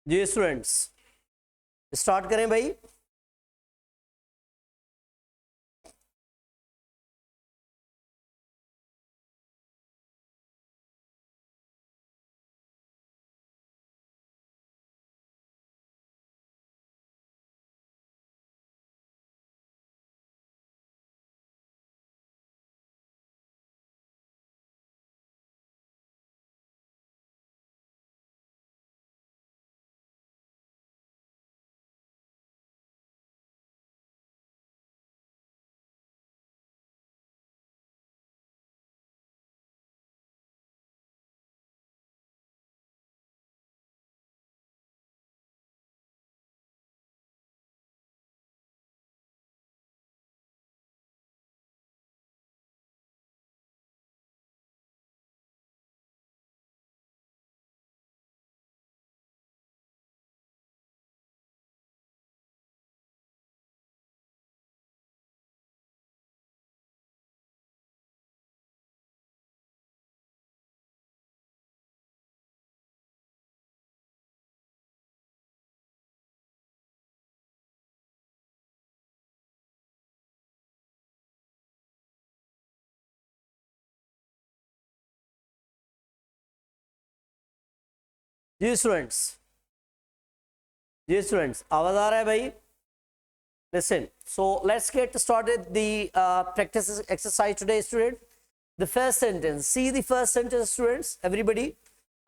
जी students, start करें भाई। जी students, आवाज आ रहा है भाई? Listen, so let's get started the practice exercise today, student. The first sentence, see the first sentence, students, everybody.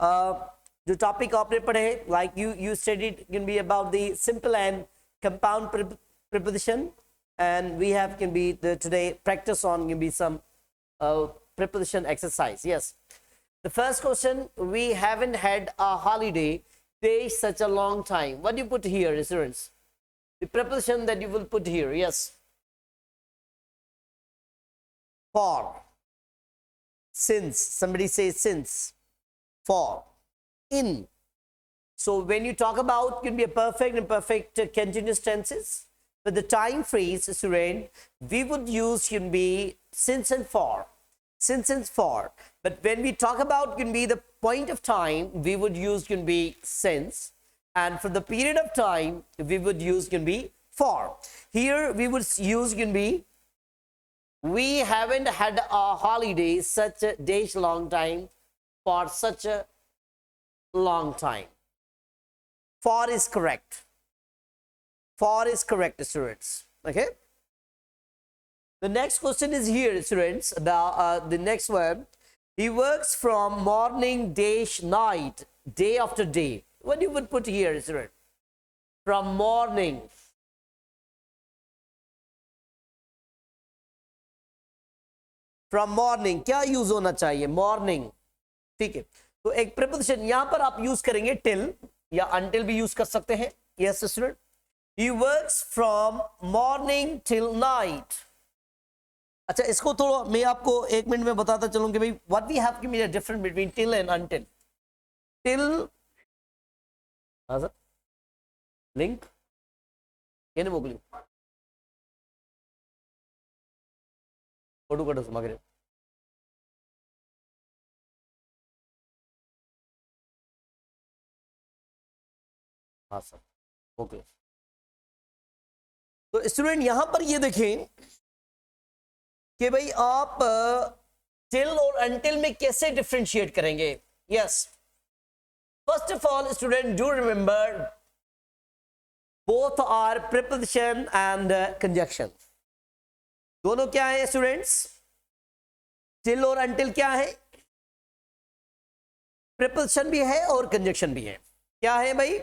The topic आपने पढ़े, like you studied, can be about the simple and compound preposition, and we have can be the today practice on can be some preposition exercise. Yes. The first question, we haven't had a holiday day such a long time. What do you put here, students? The preposition that you will put here, yes. For, since, somebody says since, for, in. So when you talk about, can be a perfect and perfect continuous tenses. But the time phrase, student, we would use can be since and for. Since and for. But when we talk about can be the point of time, we would use can be since. And for the period of time, we would use can be for. Here we would use can be, we haven't had a holiday such a days long time, for such a long time. For is correct. For is correct, students. Okay. The next question is here, students. The next one. He works from morning, day, night, day after day. What you would put here, student? From morning. From morning. क्या use होना चाहिए? Morning. ठीक है. तो एक preposition यहां पर आप यूज करेंगे till या until भी यूज कर सकते हैं. Yes, student. He works from morning till night. अच्छा, इसको थोड़ा मैं आपको एक मिनट में बताता चलूं कि भाई what we have given a difference between till and until. Till link ಏನೇ ಹೋಗ್ಲಿ फोटो कटो मागे हाँ सर ओके। तो स्टूडेंट यहां पर ये देखें कि भाई आप टिल और अनटिल में कैसे डिफरेंशिएट करेंगे। Yes, first of all student do remember both are preposition and conjunction. दोनों क्या है स्टूडेंट्स? टिल और अनटिल क्या है? प्रीपोजिशन भी है और कंजक्शन भी है। क्या है भाई?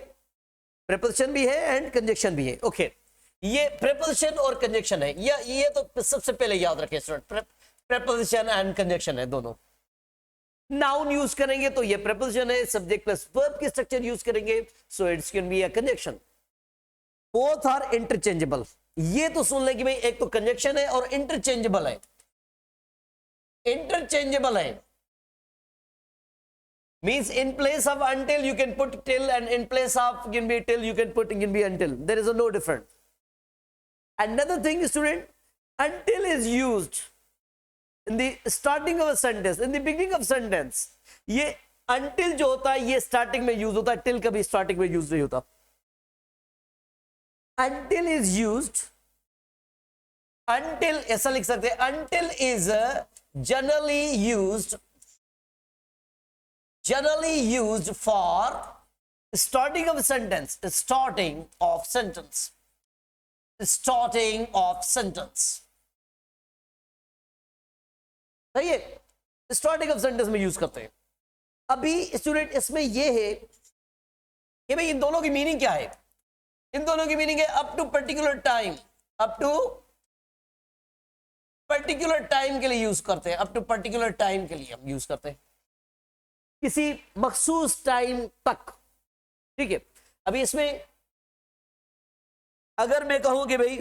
प्रीपोजिशन भी है एंड कंजक्शन भी है। ओके, ये प्रीपोजिशन और कंजक्शन है। ये तो सबसे पहले याद रखें स्टूडेंट, प्रीपोजिशन एंड कंजक्शन है दोनों। नाउन यूज करेंगे तो ये प्रीपोजिशन है, सब्जेक्ट प्लस वर्ब की स्ट्रक्चर यूज करेंगे so it's can be a conjunction. Both are interchangeable. ये तो सुन ले कि भाई एक तो कंजक्शन है और इंटरचेंजेबल है। इंटरचेंजेबल है means in place of until you can put till, and in place of can be till you can put can be until. There is a no difference. Another thing, student, until is used in the starting of a sentence, in the beginning of sentence. ये until जो होता है ये starting में use होता है, till कभी starting में यूज नहीं होता. Until is used, until ऐसा लिख सकते हैं, until is generally used for starting of sentence, starting of sentence. सही है, स्टार्टिंग ऑफ सेंटेंस में यूज करते हैं. अभी स्टूडेंट इसमें ये है कि भाई इन दोनों की मीनिंग क्या है. इन दोनों की मीनिंग है up to particular time, up to particular time के लिए यूज करते हैं. अप टू पर्टिकुलर टाइम के लिए हम यूज करते हैं, किसी मखसूस टाइम तक. ठीक है, अभी इसमें अगर मैं कहूं कि भाई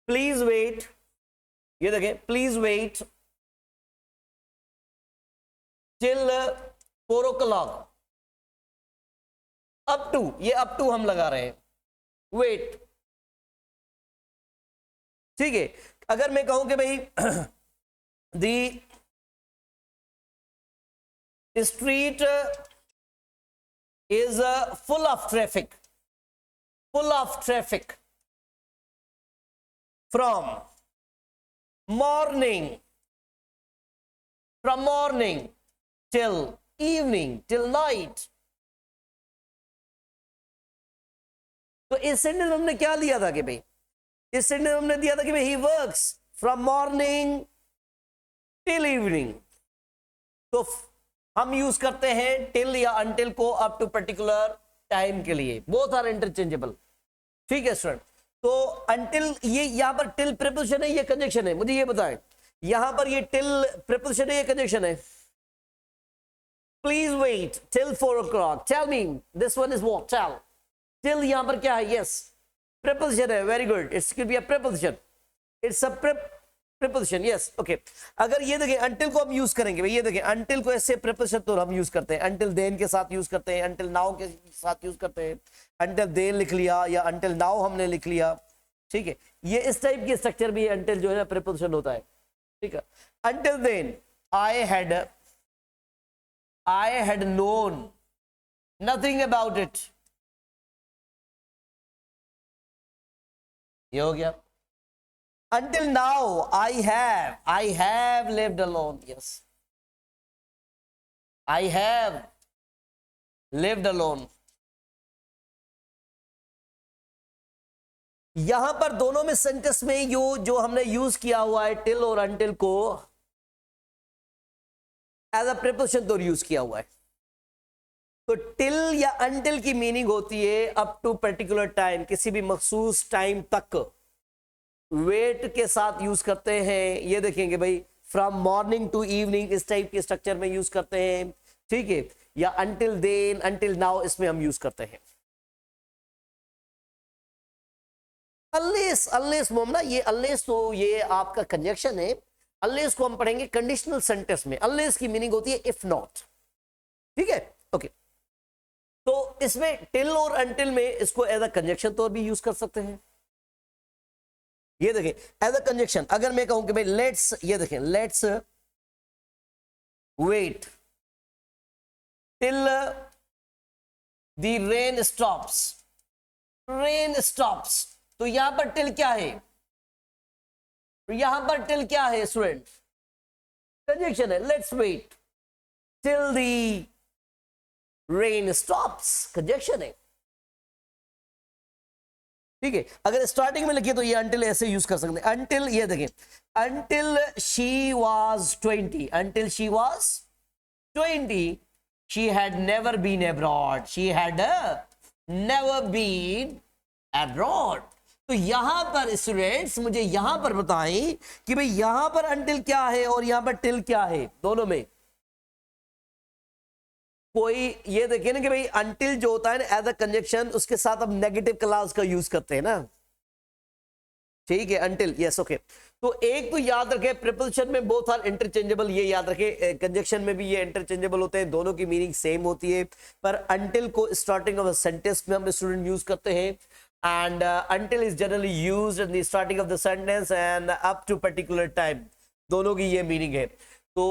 प्लीज वेट, ये देखें, please wait till 4 o'clock, up to, ये अप टू हम लगा रहे हैं, वेट. ठीक है, अगर मैं कहूं कि भाई the street is full of traffic from morning till evening till night. तो इस सेंटेंस में हमने क्या लिया था कि भाई, इस सेंटेंस में हमने दिया था कि भाई he works from morning till evening. तो हम यूज करते हैं टिल या अंटिल को अप टू पर्टिकुलर टाइम के लिए. Both are interchangeable. ठीक है स्टूडेंट, तो अंटिल, ये यहां पर टिल प्रीपोजिशन है, ये कंजक्शन है. मुझे ये बताएं, यहां पर ये टिल प्रीपोजिशन है, ये कंजक्शन है. Please wait till 4 o'clock, tell me this one is what, tell. Till यहां पर क्या है, यस प्रीपोजिशन है. Very good, it's could be a preposition, it's a preposition, yes. Okay, अगर ये देखें अंटिल को हम यूज करेंगे, ये देखें अंटिल को ऐसे प्रीपोजिशन तो हम यूज करते हैं, अंटिल देन के साथ यूज करते हैं, अंटिल नाउ के साथ यूज करते हैं. अंटिल देन लिख लिया या अंटिल नाउ हमने लिख लिया. ठीक है, ये इस टाइप की स्ट्रक्चर भी है, अंटिल जो है ना प्रीपोजिशन होता है. ठीक है, until then I had known nothing about it. ये हो गया. Until now, I have lived alone. Yes, I have lived alone. यहां पर दोनों में सेंटेंस में जो हमने यूज किया हुआ है टिल और अंटिल को एज अ प्रीपोजिशन तो यूज किया हुआ है. तो टिल या अंटिल की मीनिंग होती है अप टू पर्टिकुलर टाइम, किसी भी मखसूस टाइम तक. वेट के साथ यूज करते हैं, ये देखेंगे भाई फ्रॉम मॉर्निंग टू इवनिंग, इस टाइप के स्ट्रक्चर में यूज करते हैं. ठीक है, या अंटिल देन, अंटिल नाउ, इसमें हम यूज करते हैं. अनलेस मोमना, ये अनलेस तो ये आपका कंजक्शन है. अनलेस को हम पढ़ेंगे कंडीशनल सेंटेंस में. अनलेस की मीनिंग होती है इफ नॉट. ठीक है, ओके. तो इसमें टिल और अंटिल में इसको एज अ कंजक्शन तो भी यूज कर सकते हैं. ये देखें एज अ कंजक्शन, अगर मैं कहूं कि भाई लेट्स, ये देखें let's wait till the rain stops. Rain stops, तो यहां पर टिल क्या है, यहां पर टिल क्या है स्टूडेंट, कंजक्शन है. Let's wait till the rain stops, conjunction है. ठीक है, अगर स्टार्टिंग में लिखिए तो ये अंटिल ऐसे यूज कर सकते हैं. अंटिल, ये देखें until she was 20, until she was 20 she had never been abroad, she had never been abroad. तो यहां पर स्टूडेंट्स मुझे यहां पर बताएं कि भाई यहां पर अंटिल क्या है और यहां पर टिल क्या है. दोनों में कोई, ये देखिए ना कि भाई अंटिल जो होता है ना एज अ कंजक्शन, उसके साथ हम नेगेटिव क्लॉज का यूज करते हैं ना. ठीक है, अंटिल, यस, ओके. तो एक तो याद रखें प्रीपोजिशन में बोथ आर इंटरचेंजेबल, ये याद रखें. कंजक्शन में भी ये इंटरचेंजेबल होते हैं, दोनों की मीनिंग सेम होती है. पर अंटिल को स्टार्टिंग ऑफ अ सेंटेंस में हम स्टूडेंट यूज करते हैं, and until is generally used in the starting of the sentence and up to particular time. दोनों की ये मीनिंग है. तो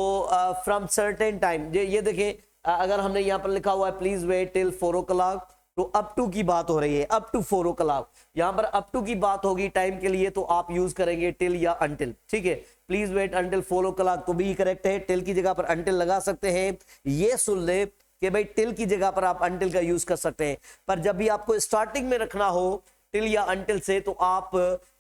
फ्रॉम सर्टेन टाइम, ये देखें अगर हमने यहाँ पर लिखा हुआ है प्लीज वेट टिल 4 o'clock, तो अप टू की बात हो रही है, अप टू 4 o'clock। यहाँ पर अप टू की बात होगी टाइम के लिए, तो आप यूज करेंगे टिल या अंटिल, ठीक है। प्लीज वेट अंटिल 4 o'clock तो भी करेक्ट है, टिल की जगह पर अंटिल लगा सकते हैं। ये सुन ले कि भाई टिल की जगह पर आप अंटिल का यूज कर सकते हैं, पर जब भी आपको स्टार्टिंग में रखना हो टिल या अंटिल से, तो आप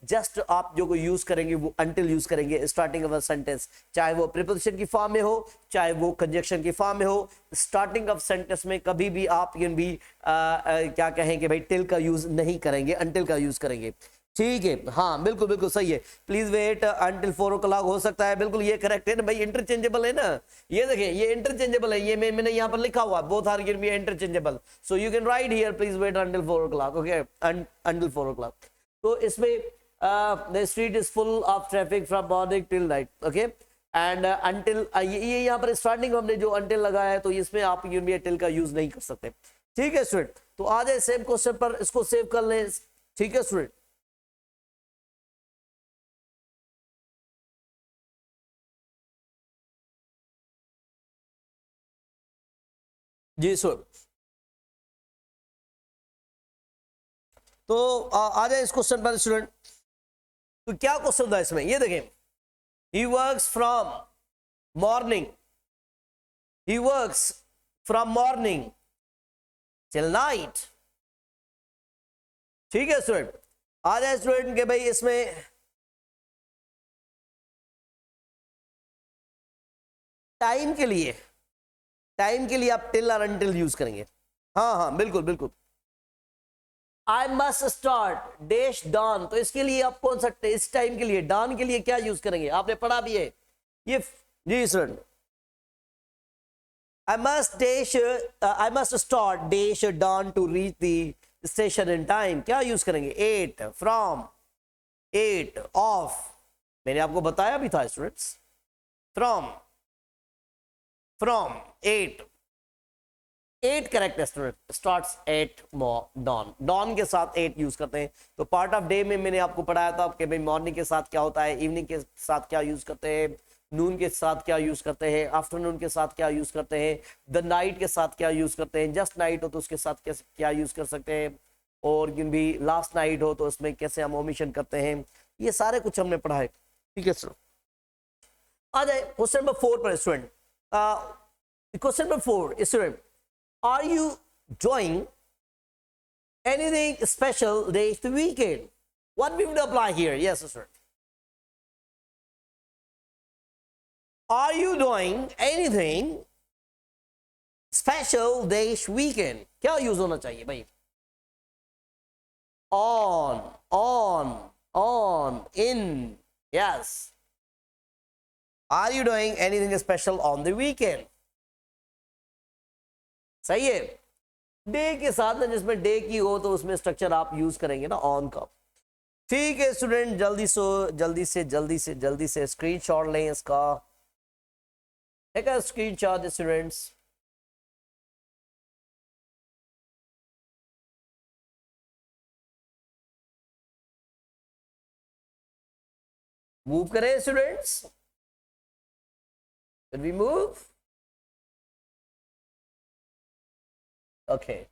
जस्ट आप जो को यूज करेंगे वो अंटिल यूज करेंगे स्टार्टिंग ऑफ अ सेंटेंस, चाहे वो प्रीपोजिशन की फॉर्म में हो चाहे वो कंजक्शन की फॉर्म में हो। स्टार्टिंग ऑफ सेंटेंस में कभी भी आप भी क्या कहेंगे भाई टिल का यूज नहीं करेंगे, अंटिल का यूज करेंगे, ठीक है। हाँ बिल्कुल बिल्कुल सही है, प्लीज वेट अंटिल 4 o'clock हो सकता है, बिल्कुल ये करेक्ट है ना भाई, इंटरचेंजेबल है ना, ये देखें ये इंटरचेंजेबल है, ये मैंने यहाँ पर लिखा हुआ both are can be interchangeable, so you can write here please wait until 4 o'clock, okay, until 4 o'clock। तो इसमें the street is full of traffic from morning till night, okay, and until ये यहाँ पर स्टार्टिंग हमने जो until लगाया है, तो इसमें आप टिल का यूज नहीं कर सकते, ठीक है स्टूडेंट। तो आ जाए सेम क्वेश्चन पर, इसको सेव कर लें, ठीक है स्टूडेंट। जी सर, तो आ जाए इस क्वेश्चन पर स्टूडेंट। तो क्या क्वेश्चन था इसमें, ये देखें, he works from morning, he works from morning till night, ठीक है स्टूडेंट। आ जाए स्टूडेंट के भाई इसमें टाइम के लिए, टाइम के लिए आप टिल और अनटिल यूज करेंगे, हाँ हाँ बिल्कुल बिल्कुल। I must start dash dawn, तो इसके लिए आप कौन सा, इस टाइम के लिए डॉन के लिए क्या यूज करेंगे, आपने पढ़ा भी है ये, जी sir. I must start dash dawn to reach the station in time, क्या यूज करेंगे, 8 फ्रॉम, 8 ऑफ, मैंने आपको बताया भी था स्टूडेंट्स, फ्रॉम 8 करेक्ट है student, starts at dawn, dawn के साथ 8 यूज करते हैं। तो पार्ट ऑफ डे में मैंने आपको पढ़ाया था कि भाई मॉर्निंग के साथ क्या होता है, इवनिंग के साथ क्या यूज करते हैं, नून के साथ क्या यूज करते हैं, आफ्टरनून के साथ क्या यूज करते हैं, द नाइट के साथ क्या यूज करते हैं, जस्ट नाइट हो तो उसके साथ क्या यूज कर सकते हैं, और भी लास्ट नाइट हो तो उसमें कैसे हम ओमिशन करते हैं, ये सारे कुछ हमने पढ़ा है, ठीक है सर। आ जाए क्वेश्चन नंबर 4 पर student. Question number 4 student, are you doing anything special this weekend? What we would apply here? Yes sir. Are you doing anything special this weekend? क्या यूज होना चाहिए भाई, on, in, yes. Are you doing anything special on the weekend? सही है, day के साथ ना, जिसमें डे की हो तो उसमें स्ट्रक्चर आप यूज करेंगे ना ऑन का, ठीक है स्टूडेंट। जल्दी से स्क्रीनशॉट लें इसका, take a screenshot students. Move करें students, can we move, okay.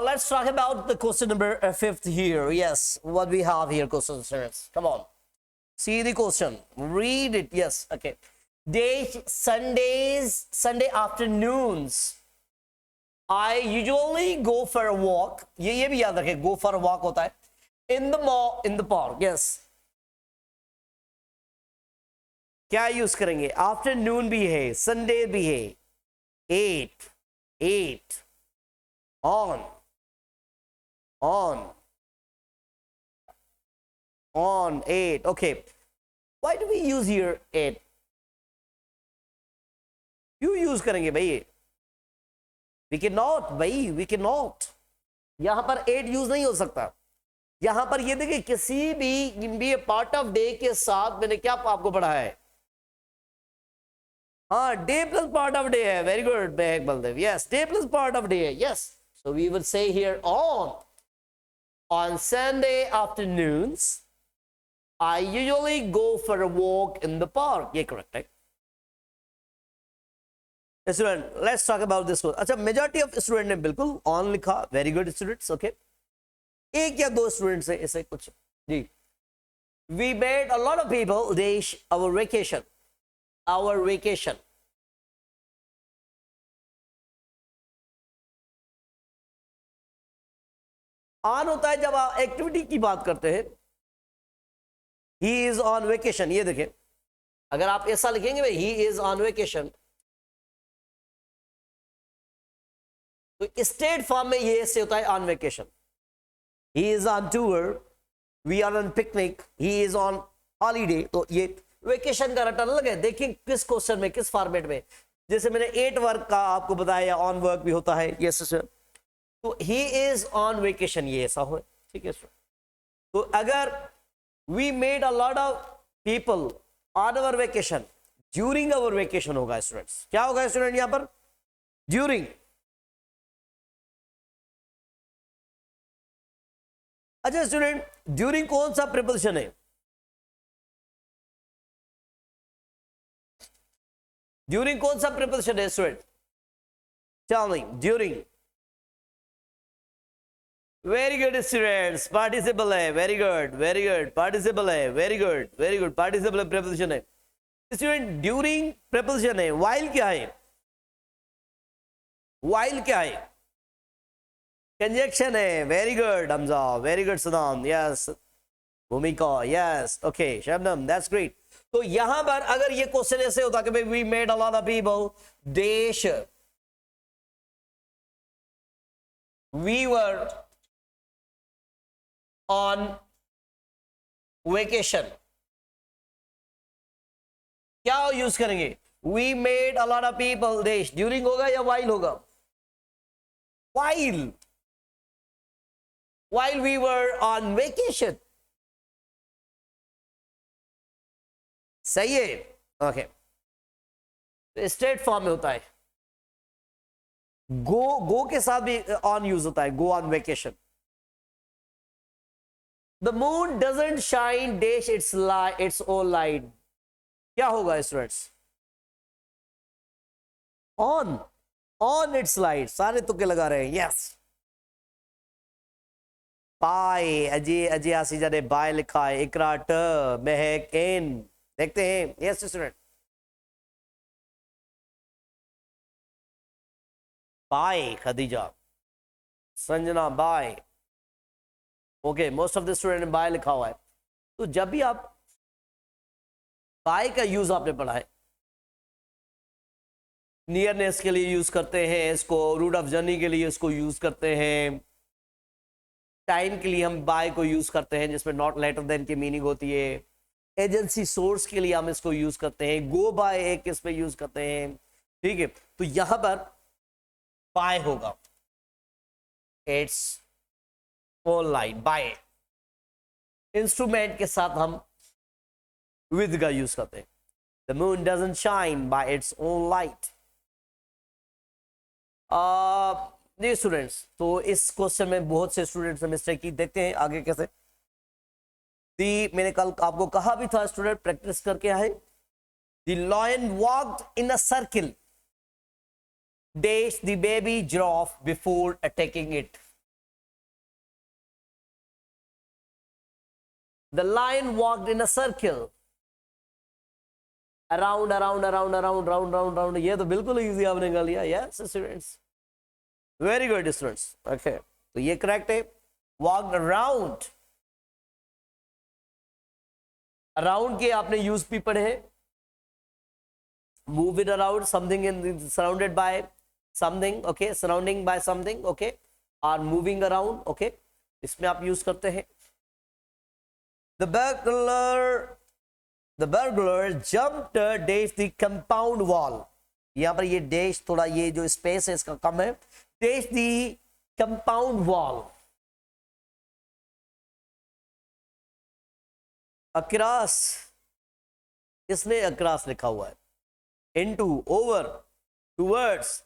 Let's talk about the question number 5 here. Yes, what we have here, question series. Come on, see the question, read it. Yes, okay. Sunday afternoons, I usually go for a walk. ये भी याद रखें, go for a walk होता है in the park. Yes. क्या use करेंगे, afternoon भी है, संडे भी है, 8 on 8, okay. Why do we use here 8? क्यों यूज करेंगे भाई, we cannot भाई, we cannot, यहां पर 8 यूज नहीं हो सकता। यहां पर ये देखिए, किसी भी पार्ट ऑफ डे के साथ मैंने क्या आपको पढ़ा है, हाँ, day plus part of day है, very good Baldev, yes, day plus part of day है, yes. So we will say here on Sunday afternoons I usually go for a walk in the park. ये correct है. Student, let's talk about this one. अच्छा, majority of student ने बिल्कुल on लिखा. Very good students. Okay. एक या दो students है ऐसे कुछ. जी. We made a lot of people dish our vacation. Our vacation. On होता है जब आप एक्टिविटी की बात करते हैं. He is on vacation. ये देखें, अगर आप ऐसा लिखेंगे भाई ही इज ऑन वेकेशन, तो स्टेट फॉर्म में ये ऐसे होता है on vacation. He is on tour, we are on picnic, he is on holiday. तो ये वेकेशन का रटन अलग है. देखिए किस क्वेश्चन में, किस फॉर्मेट में. जैसे मैंने 8 वर्क का आपको बताया, ऑन वर्क भी होता है. Yes sir. तो ही इज ऑन वेकेशन, ये ऐसा हो. ठीक है सर. तो अगर we made a lot of people on our vacation, during our vacation होगा स्टूडेंट्स. क्या होगा स्टूडेंट यहां पर? ड्यूरिंग. अच्छा स्टूडेंट, ड्यूरिंग कौन सा प्रीपोजिशन है? ड्यूरिंग कौन सा प्रीपोजिशन है student? Tell me. During. Very good students. Participle है. Very good, very good. Participle है. Very good, very good. Participle preposition है स्टूडेंट. ड्यूरिंग प्रीपोजिशन है. व्हाइल क्या है? व्हाइल क्या है? कंजक्शन है. Very good Hamza. Very good Saddam. Yes. Bhumika. Yes. Okay Shabnam, that's great. तो यहां पर अगर ये क्वेश्चन ऐसे होता कि भाई we made a lot of people देश, वी वर ऑन वेकेशन, क्या यूज करेंगे? We made a lot of people देश. ड्यूरिंग होगा या वाइल होगा? While. While we were on vacation. सही है. ओके. स्टेट फॉर्म में होता है. गो के साथ भी ऑन यूज होता है. Go on vacation. The moon doesn't shine dash it's own light. क्या होगा स्टूडेंट्स? On its light. सारे तुक्के लगा रहे हैं. यस. बाय. अजय अजय आसीजा ने बाय लिखा है. इकरा ट, महक एन. देखते हैं. Yes student. By Khadija. Sanjana by. Okay, most of the student by लिखा हुआ है. तो जब भी आप बाय का यूज आपने पढ़ा है, नियरनेस के लिए यूज करते हैं इसको, रूट ऑफ जर्नी के लिए इसको यूज करते हैं, टाइम के लिए हम बाय को यूज करते हैं जिसमें नॉट लेटर देन की मीनिंग होती है, एजेंसी सोर्स के लिए हम इसको यूज करते हैं, गो बाय एक इस पे यूज करते हैं. ठीक है. तो यहां पर बाय होगा. It's own light. By instrument के साथ हम विद का यूज करते हैं. The moon doesn't shine by its own light. जी स्टूडेंट्स, तो इस क्वेश्चन में बहुत से स्टूडेंट्स ने मिस्टेक की. देखते हैं आगे कैसे. मैंने कल आपको कहा भी था स्टूडेंट, प्रैक्टिस करके आए. The lion walked in a circle, dash the baby giraffe before attacking it. The lion walked in a circle around. ये तो बिल्कुल इजी आपने कर लिया. Yes students, very good students. Okay, तो ये करेक्ट है. walked around. अराउंड के आपने यूज भी पढ़े हैं. move it around something in surrounded by something. Okay, surrounding by something. Okay, or moving around. Okay, इसमें आप यूज करते हैं. the burglar jumped dash the compound wall. यहां पर ये dash थोड़ा, ये जो स्पेस है इसका कम है. dash the compound wall across. इसने across लिखा हुआ है. into, over, towards,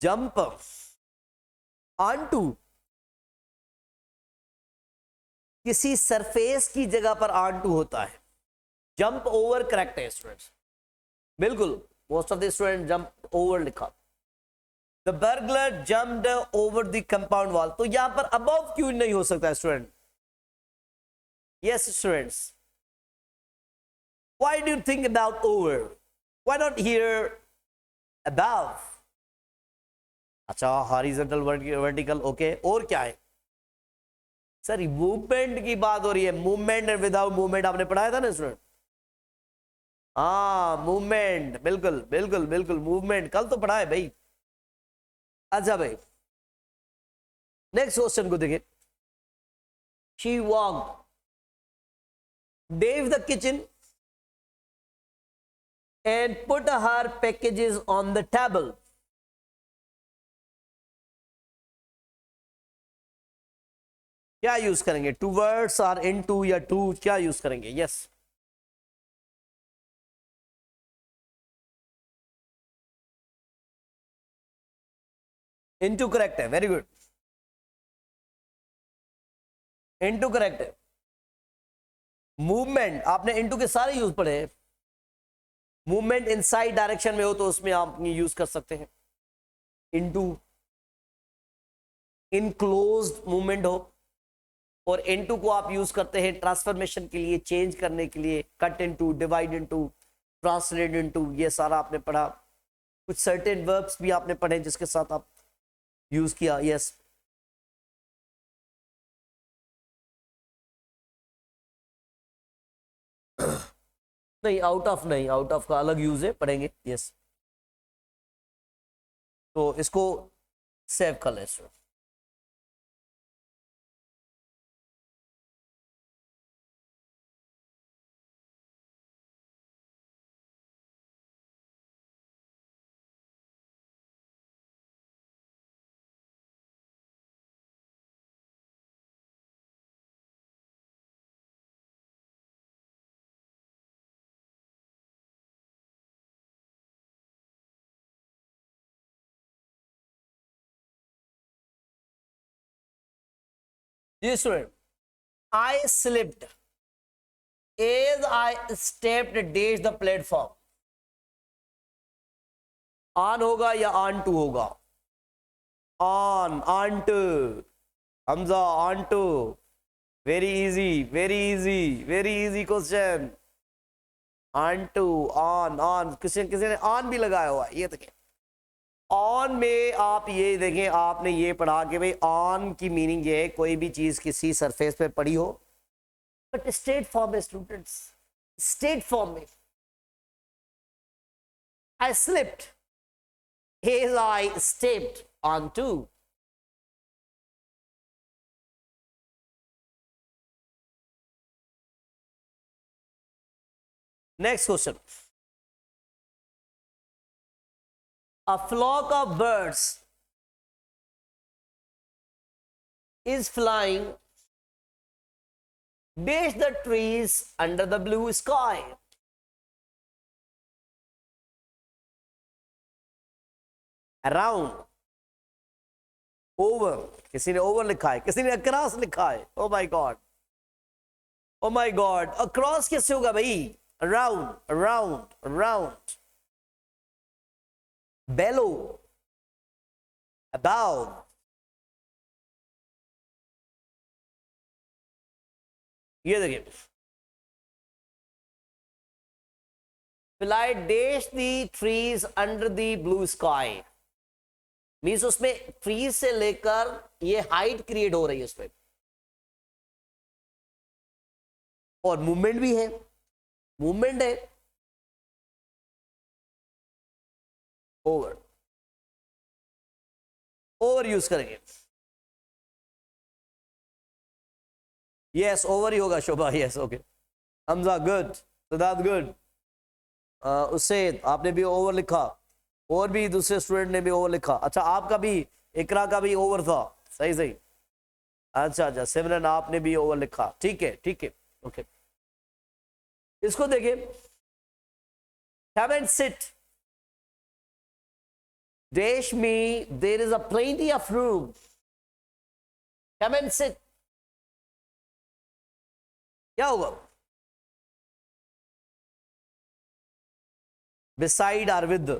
jump, onto. किसी सरफेस की जगह पर ऑन टू होता है. जंप ओवर करेक्ट है स्टूडेंट्स, बिल्कुल. Most of the student jump over लिखा. The burglar jumped over the compound wall. तो यहां पर अबव क्यों नहीं हो सकता student? Yes students, why do you think about over? Why not here above? अच्छा, हॉरिजॉन्टल वर्टिकल, ओके. और क्या है सर? मूवमेंट की बात हो रही है. मूवमेंट एंड विदाउट मूवमेंट आपने पढ़ाया था ना स्टूडेंट. हाँ, मूवमेंट, बिल्कुल बिल्कुल बिल्कुल, मूवमेंट कल तो पढ़ा है भाई. अच्छा भाई, नेक्स्ट क्वेश्चन को देखिए. She walked Dave the kitchen and put her packages on the table. क्या यूज करेंगे? टू वर्ड्स और इनटू या टू, क्या यूज करेंगे? यस, इनटू करेक्ट है. वेरी गुड, इनटू करेक्ट है. मूवमेंट आपने इनटू के सारे यूज पढ़े हैं. मूवमेंट इनसाइड डायरेक्शन में हो तो उसमें आप यूज कर सकते हैं इनटू. इनक्लोज्ड मूवमेंट हो और इनटू को आप यूज करते हैं ट्रांसफॉर्मेशन के लिए, चेंज करने के लिए. Cut into, divide into, translate into, ये सारा आपने पढ़ा. कुछ सर्टेन वर्ब्स भी आपने पढ़े जिसके साथ आप यूज किया. यस, नहीं आउट ऑफ नहीं, आउट ऑफ का अलग यूज है, पढ़ेंगे. यस, तो इसको सेव कर ले. जी student, I slipped as I stepped dash the platform. On होगा या ऑन टू होगा? On, onto. Hamza, onto. Very easy, very easy, very easy question. Onto, on, on. किसी किसी ने ऑन भी लगाया हुआ है. ये देखिए, ऑन में आप ये देखें, आपने ये पढ़ा कि भाई ऑन की मीनिंग ये है कोई भी चीज किसी सरफेस पे पड़ी हो. बट स्टेट फॉर्म में स्टूडेंट्स, स्टेट फॉर्म में. I slipped as I stepped onto. Next question. A flock of birds is flying dash the trees under the blue sky. Around, over. किसी ने ओवर लिखा है, किसी ने अक्रॉस लिखा है. Oh my god, oh my god. Across कैसे होगा भाई? Around, around, around. Below, about. ये देखिए, fly dash the trees under the blue sky. Means उसमें ट्रीज से लेकर ये हाइट क्रिएट हो रही है उसमें, और मूवमेंट भी है. मूवमेंट है. ओवर, ओवर यूज करेंगे. यस, ओवर ही होगा Shobha. Yes, okay. Hamza good, Siddharth good. उससे आपने भी ओवर लिखा, और भी दूसरे स्टूडेंट ने भी ओवर लिखा. अच्छा, आपका भी, इकरा का भी ओवर था. सही सही. अच्छा अच्छा, सिमरन आपने भी ओवर लिखा. ठीक है, ठीक है, ओके. इसको देखिए. Come and sit. Dash me, there is a plenty of room. Come and sit. क्या होगा? beside or with?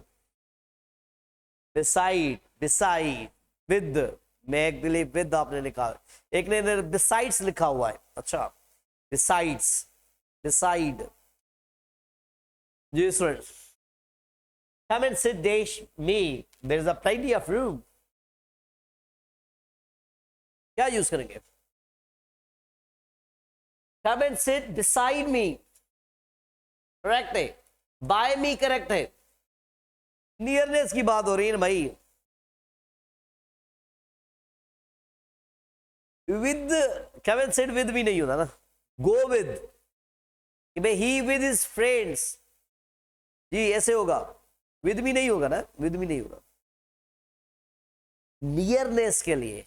beside with, मैं बिलीव विद आपने लिखा, एक ने besides लिखा हुआ है. अच्छा, besides, beside. जी student, come and sit dash me, there is a plenty of room. क्या यूज करेंगे? come and sit beside me, correct है. by me करेक्ट है. नियरनेस की बात हो रही है ना भाई. With, come and sit with भी नहीं होता ना. go with, कि भाई he with his friends, जी ऐसे होगा. विद भी नहीं होगा ना, विद भी नहीं होगा. नियरनेस के लिए,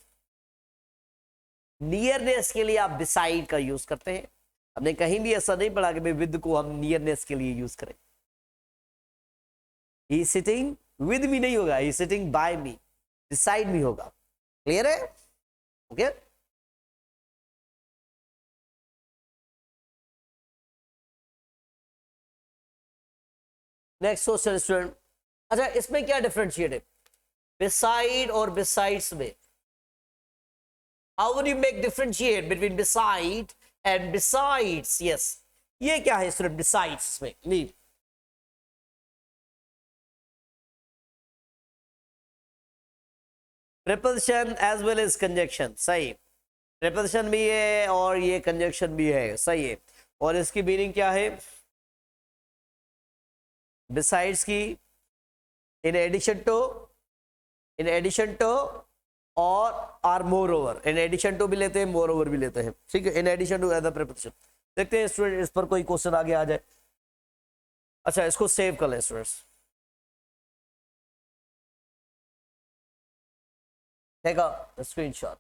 नियरनेस के लिए आप बिसाइड का यूज करते हैं. हमने कहीं भी ऐसा नहीं पढ़ा कि भाई विद को हम नियरनेस के लिए यूज करें. ही सिटिंग विद मी नहीं होगा, he sitting by me, beside me होगा. क्लियर है? ओके. Next question student. अच्छा, इसमें क्या डिफरेंशिएट है बिसाइड और बिसाइड्स में? How would you make differentiate between beside and besides? Yes, ये क्या है स्टूडेंट बिसाइड्स में? नहीं, preposition as well as conjunction. सही, प्रीपोजिशन भी है और ये कंजक्शन भी है. सही है. और इसकी मीनिंग क्या है? बिसाइड्स की in addition to, in addition to और or moreover. In addition to भी लेते हैं, मोर ओवर भी लेते हैं. ठीक है, in addition to other preposition. देखते हैं स्टूडेंट इस पर कोई क्वेश्चन आगे आ जाए. अच्छा, इसको सेव कर लें स्टूडेंट्स. Take a screenshot.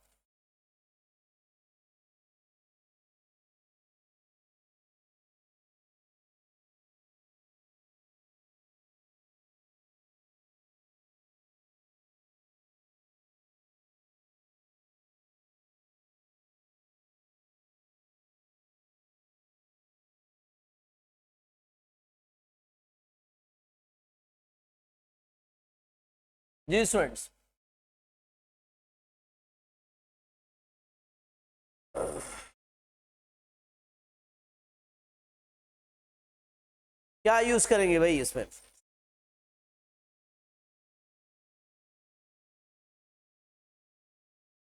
जी स्टूडेंट्स, क्या यूज करेंगे भाई इसमें?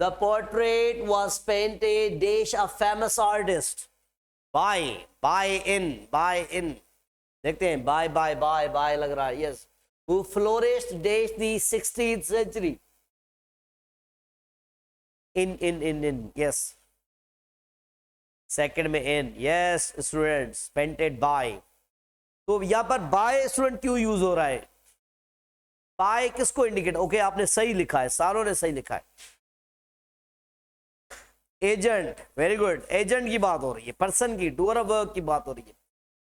The portrait was painted dash a famous artist by in. देखते हैं, by लग रहा है. yes, who flourished dash the 16th century. in yes, second में in. yes students, painted by. तो यहां पर बाय स्टूडेंट क्यों यूज हो रहा है? बाय किसको इंडिकेट? ओके, आपने सही लिखा है, सारों ने सही लिखा है. Agent, very good. एजेंट की बात हो रही है, पर्सन की, डूअर ऑफ वर्क की बात हो रही है.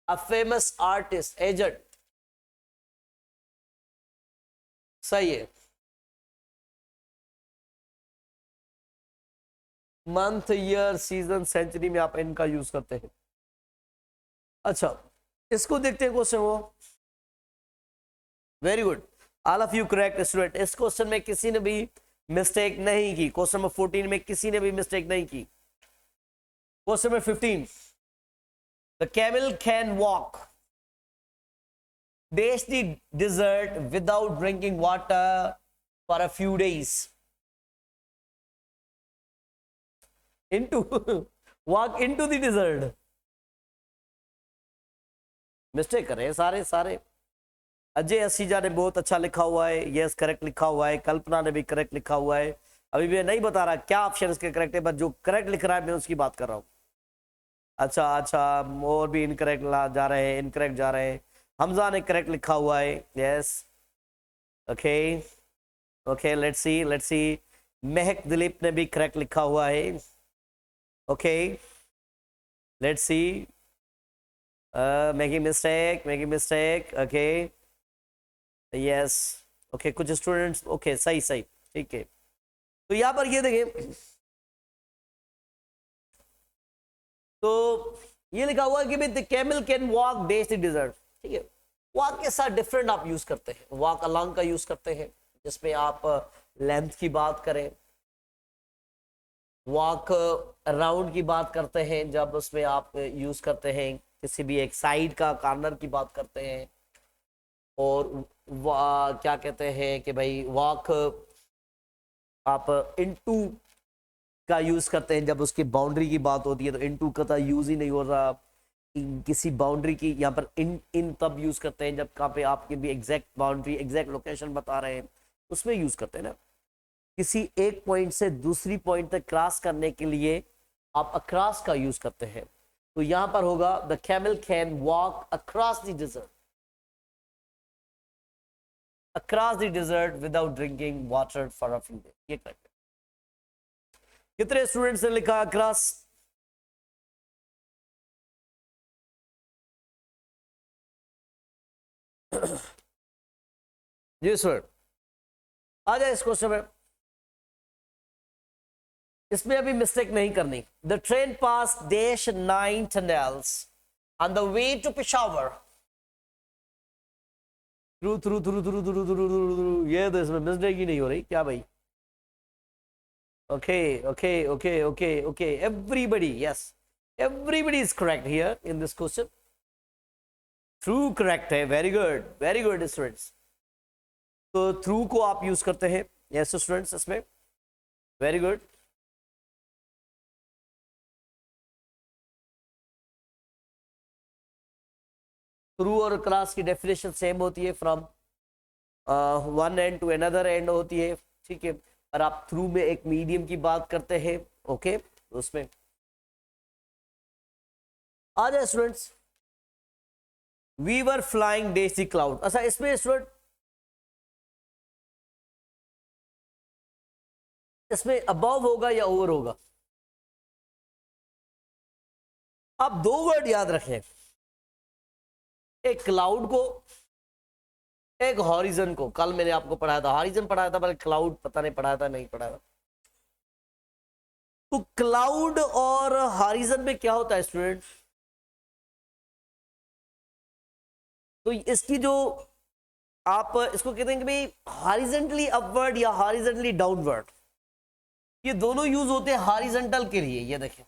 A famous artist, agent. सही है. मंथ, ईयर, सीजन, सेंचुरी में आप इनका यूज करते हैं. अच्छा, इसको देखते हैं क्वेश्चन वो. Very good, all of you correct student. इस क्वेश्चन में किसी ने भी मिस्टेक नहीं की. क्वेश्चन नंबर 14 में किसी ने भी मिस्टेक नहीं की. Question number 15, the camel can walk dash the desert without drinking water for a few days. Into walk into the desert. Mistake कर रहे हैं सारे. अजय असीजा ने बहुत अच्छा लिखा हुआ है. यस, करेक्ट लिखा हुआ है. कल्पना ने भी करेक्ट लिखा हुआ है. अभी मैं नहीं बता रहा क्या ऑप्शन इसके करेक्ट है, बट जो करेक्ट लिख रहा है मैं उसकी बात कर रहा हूँ. अच्छा, और भी इनकरेक्ट जा रहे हैं, इनकरेक्ट जा रहे हैं. हमजा ने करेक्ट लिखा हुआ है. Yes, okay, let's see. महक दिलीप ने भी करेक्ट लिखा हुआ है. Okay, let's see. Making mistake. Okay, yes. Okay, कुछ स्टूडेंट्स ओके, सही. ठीक है. तो यहां पर ये देखिए, तो ये लिखा हुआ है कि the camel can walk days the dessert, ठीक है। वॉक के साथ डिफरेंट आप यूज करते हैं, वॉक अलॉन्ग का यूज करते हैं जिसमें आप लेंथ की बात करें, वॉक अराउंड की बात करते हैं जब उसमें आप यूज करते हैं किसी भी एक साइड का कॉर्नर की बात करते हैं, और क्या कहते हैं कि भाई वॉक आप इनटू का यूज करते हैं जब उसकी बाउंड्री की बात होती है, तो इनटू का तो यूज ही नहीं हो रहा। किसी बाउंड्री की यहाँ पर इन तब यूज करते हैं जब कहाँ पे आपके भी एग्जैक्ट बाउंड्री एग्जैक्ट लोकेशन बता रहे हैं, उसमें यूज करते हैं ना। किसी एक पॉइंट से दूसरी पॉइंट तक क्रॉस करने के लिए आप अक्रॉस का यूज करते हैं, तो यहां पर होगा the camel can walk across the dessert, across the dessert without drinking water for a few days. ये करेक्ट है। कितने स्टूडेंट्स ने लिखा अक्रॉस? जी सर, आ जाए इस क्वेश्चन में। इसमें अभी मिस्टेक नहीं करनी। The train pass dash 9 tunnels on the way to Peshawar. Through through through through through through through, ये तो इसमें मिस्टेक ही नहीं हो रही क्या भाई? Okay okay okay okay okay, everybody, yes, everybody is correct here in this question. Through correct है, very good students. तो थ्रू को आप यूज करते हैं, यस स्टूडेंट्स, इसमें वेरी गुड। थ्रू और क्रॉस की डेफिनेशन सेम होती है, from one and to another end होती है, ठीक है। और आप थ्रू में एक मीडियम की बात करते हैं, ओके, उसमें आ जाए students. We were flying days the cloud. अच्छा, इसमें स्टूडेंट इसमें अबव होगा या ओवर होगा? आप दो वर्ड याद रखें, एक क्लाउड को, एक हॉरिजन को। कल मैंने आपको पढ़ाया था, हॉरिजन पढ़ाया था, पर क्लाउड पता नहीं पढ़ाया था नहीं पढ़ाया था। तो क्लाउड और हॉरिजन में क्या होता है स्टूडेंट? तो इसकी जो आप इसको कहते हैं कि भाई हॉरिजॉन्टली अपवर्ड या हॉरिजॉन्टली डाउनवर्ड, ये दोनों यूज होते हैं हॉरिजॉन्टल के लिए। ये देखें,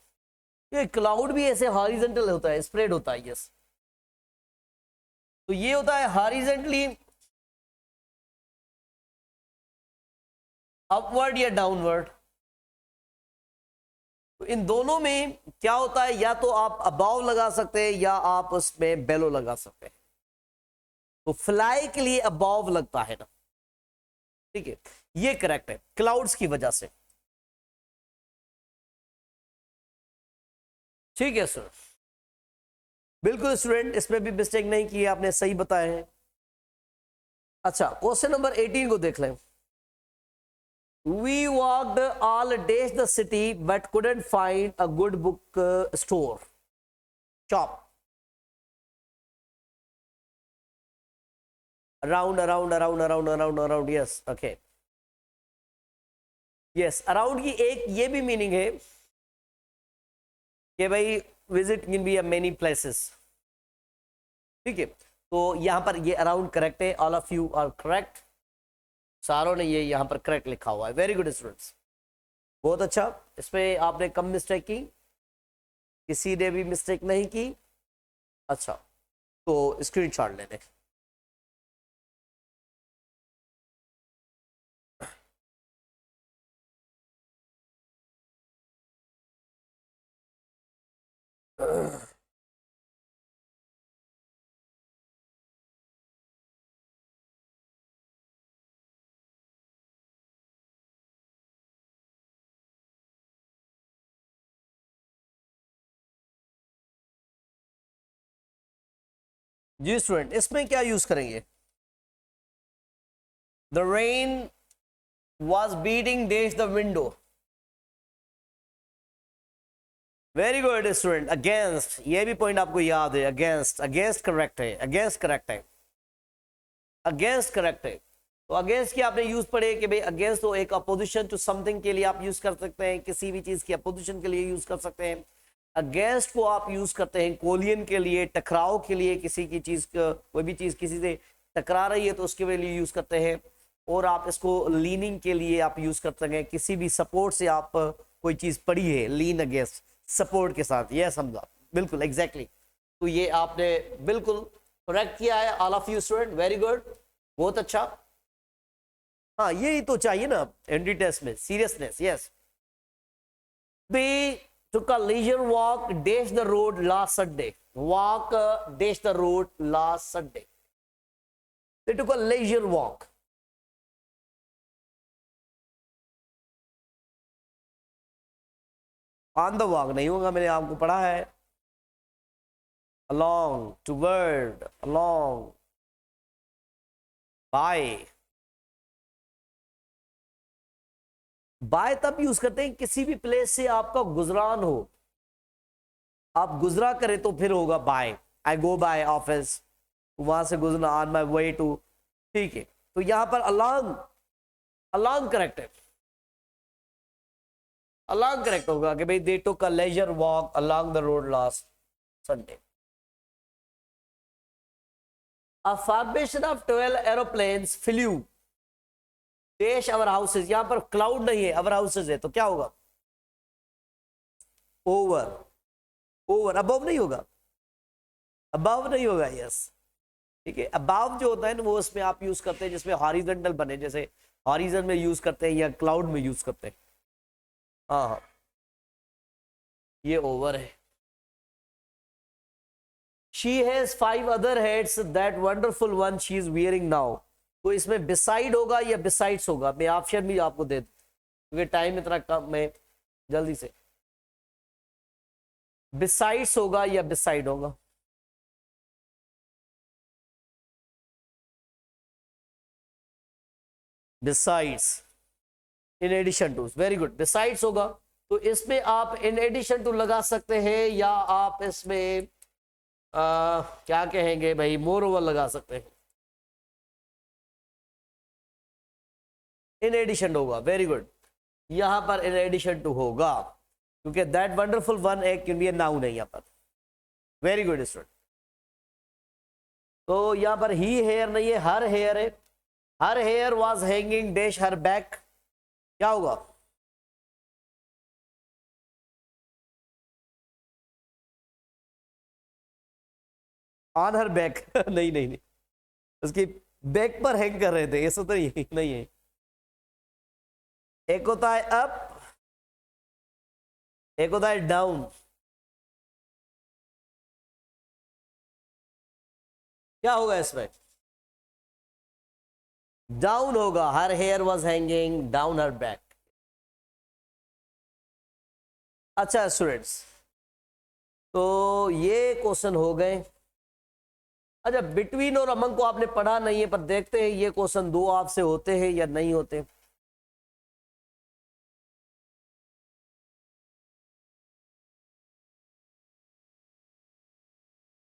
ये क्लाउड भी ऐसे हॉरिजॉन्टल होता है, स्प्रेड होता है, यस। तो ये होता है हॉरिजॉन्टली अपवर्ड या डाउनवर्ड। तो इन दोनों में क्या होता है, या तो आप अबाव लगा सकते हैं या आप उसमें बेलो लगा सकते हैं। तो फ्लाई के लिए अबाव लगता है ना, ठीक है, ये करेक्ट है क्लाउड्स की वजह से, ठीक है सर, बिल्कुल स्टूडेंट, इसमें भी मिस्टेक नहीं की, आपने सही बताया है। अच्छा, क्वेश्चन नंबर 18 को देख लें। We walked all days the city but couldn't find a good book store, shop. Around, yes, okay, yes, around की एक ये भी मीनिंग है कि भाई visit can be many places, ठीक है। तो यहां पर ये अराउंड करेक्ट है, all of you are correct, सारों ने ये यहां पर करेक्ट लिखा हुआ है, वेरी गुड स्टूडेंट्स, बहुत अच्छा। इसमें आपने कम मिस्टेक की, किसी ने भी मिस्टेक नहीं की। अच्छा, तो स्क्रीनशॉट ले लें। जी स्टूडेंट, इसमें क्या यूज करेंगे? The rain was beating days the window, very good student. Against, ये भी पॉइंट आपको याद है, अगेंस्ट, अगेंस्ट करेक्ट है, अगेंस्ट करेक्ट है, अगेंस्ट करेक्ट है। तो अगेंस्ट की आपने यूज पढ़े कि भाई अगेंस्ट तो एक अपोजिशन टू समथिंग के लिए आप यूज कर सकते हैं, किसी भी चीज की अपोजिशन के लिए यूज कर सकते हैं। अगेंस्ट को आप यूज करते हैं कोलियन के लिए, टकराव के लिए, किसी की चीज, कोई भी चीज किसी से टकरा रही है तो उसके लिए यूज करते हैं। और आप इसको लीनिंग के लिए आप यूज करते हैं, किसी भी सपोर्ट से आप कोई चीज पड़ी है, लीन अगेंस्ट सपोर्ट के साथ, यह समझा बिल्कुल एग्जैक्टली तो ये आपने बिल्कुल करेक्ट किया है, all of you student, very good, बहुत अच्छा। हाँ यही तो चाहिए ना एंट्री टेस्ट में, seriousness. Yes, they took a leisure walk dash the road last Sunday. Walk dash the road last Sunday. They took a leisure walk. On the walk नहीं होगा, मैंने आपको पढ़ा है। Along, toward, along, by. By तब use करते हैं किसी भी प्लेस से आपका गुजरान हो, आप गुजरा करें तो फिर होगा बाय। आई गो बाय ऑफिस, वहां से गुजरना, ऑन माई वे टू, ठीक है। तो यहां पर अलोंग, अलोंग करेक्ट है, अलोंग करेक्ट होगा कि भाई they took a leisure walk along the road last Sunday. A formation of 12 aeroplanes flew देश अवर हाउसेज, यहां पर क्लाउड नहीं है, अवर हाउसेज है, तो क्या होगा? ओवर, ओवर, अबव नहीं होगा, अबव नहीं होगा, यस ठीक है। अबव जो होता है ना वो उसमें आप यूज करते हैं जिसमें हॉरिजॉन्टल बने, जैसे हॉरिजॉन में यूज करते हैं या क्लाउड में यूज करते हैं। हाँ हाँ ये ओवर है। She has 5 other heads, that wonderful one she is wearing now. तो इसमें बिसाइड होगा या बिसाइड्स होगा? मैं ऑप्शन भी आपको दे दूं क्योंकि टाइम इतना कम है, जल्दी से। बिसाइड्स होगा या बिसाइड होगा? Besides, in addition to, very good, besides होगा। तो इसमें आप इन एडिशन टू लगा सकते हैं या आप इसमें क्या कहेंगे भाई, मोर ओवर लगा सकते हैं। इन एडिशन होगा, वेरी गुड, यहां पर इन एडिशन टू होगा क्योंकि दैट वंडरफुल वन एक नाउन है यहां पर। Very good student. तो यहां पर ही हेयर नहीं है, हर हेयर है। Her hair was hanging dash her back, क्या होगा? ऑन हर बैक नहीं नहीं नहीं, उसकी बैक पर हैंग कर रहे थे, ऐसा तो नहीं है। एक होता है अप, एक होता है डाउन। क्या होगा इसमें? डाउन होगा, her hair was hanging down her back. अच्छा स्टूडेंट्स, तो ये क्वेश्चन हो गए। अच्छा बिटवीन और अमंग को आपने पढ़ा नहीं है, पर देखते हैं ये क्वेश्चन दो आपसे होते हैं या नहीं होते।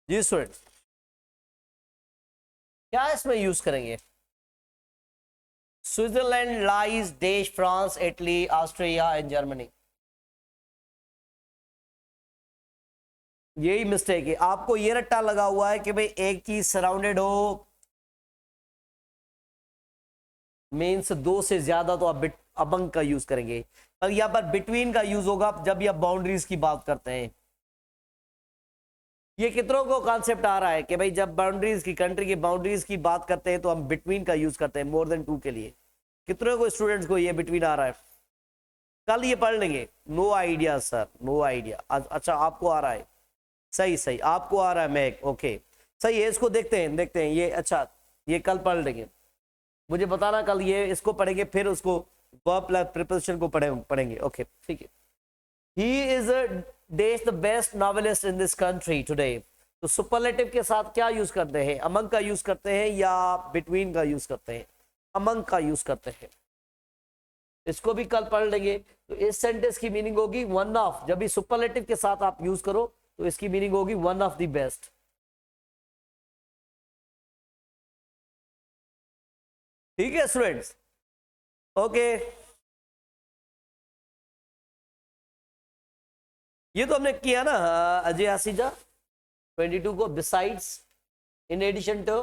जी स्टूडेंट, क्या इसमें यूज करेंगे? स्विट्जरलैंड लाइज देश France Italy Austria and Germany. यही मिस्टेक है, आपको ये रट्टा लगा हुआ है कि भाई एक चीज सराउंडेड हो मीन्स दो से ज्यादा, तो आप अमंग का यूज करेंगे। पर यहां पर बिटवीन का यूज होगा जब आप बाउंड्रीज की बात करते हैं। ये कितनों को कॉन्सेप्ट आ रहा है कि भाई जब बाउंड्रीज की, कंट्री की बाउंड्रीज की बात करते हैं तो हम बिटवीन का यूज करते हैं मोर देन 2 के लिए। कितनों को स्टूडेंट्स को ये बिटवीन आ रहा है? कल ये पढ़ लेंगे। No idea sir, no idea. अच्छा आपको आ रहा है, सही सही, आपको आ रहा है मैक, ओके सही है। इसको देखते हैं, देखते हैं ये। अच्छा ये कल पढ़ लेंगे, मुझे बताना कल ये इसको पढ़ेंगे, फिर उसको वर्ब प्लस प्रीपोजिशन को पढ़ेंगे, ओके ठीक है। ही इज देश the best novelist in this country today. तो सुपरलेटिव के साथ क्या यूज करते हैं? अमंग का यूज करते हैं या बिटवीन का यूज करते हैं? अमंग का यूज करते हैं। इसको भी कल पढ़ लेंगे। तो इस सेंटेंस की मीनिंग होगी वन ऑफ, जब भी सुपरलेटिव के साथ आप यूज करो तो इसकी मीनिंग होगी वन ऑफ द बेस्ट। ठीक है स्टूडेंट्स, ओके ये तो हमने किया ना अजय आसीजा 22 को, besides, in addition to.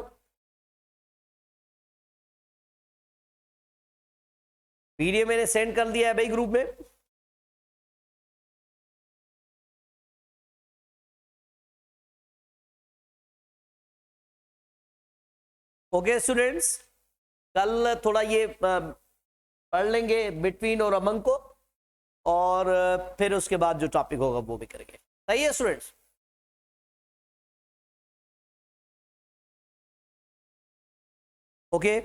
PDF मैंने सेंड कर दिया है भाई ग्रुप में। ओके स्टूडेंट्स, कल थोड़ा ये पढ़ लेंगे बिटवीन और अमंग को, और फिर उसके बाद जो टॉपिक होगा वो भी करेंगे। सही है स्टूडेंट्स? ओके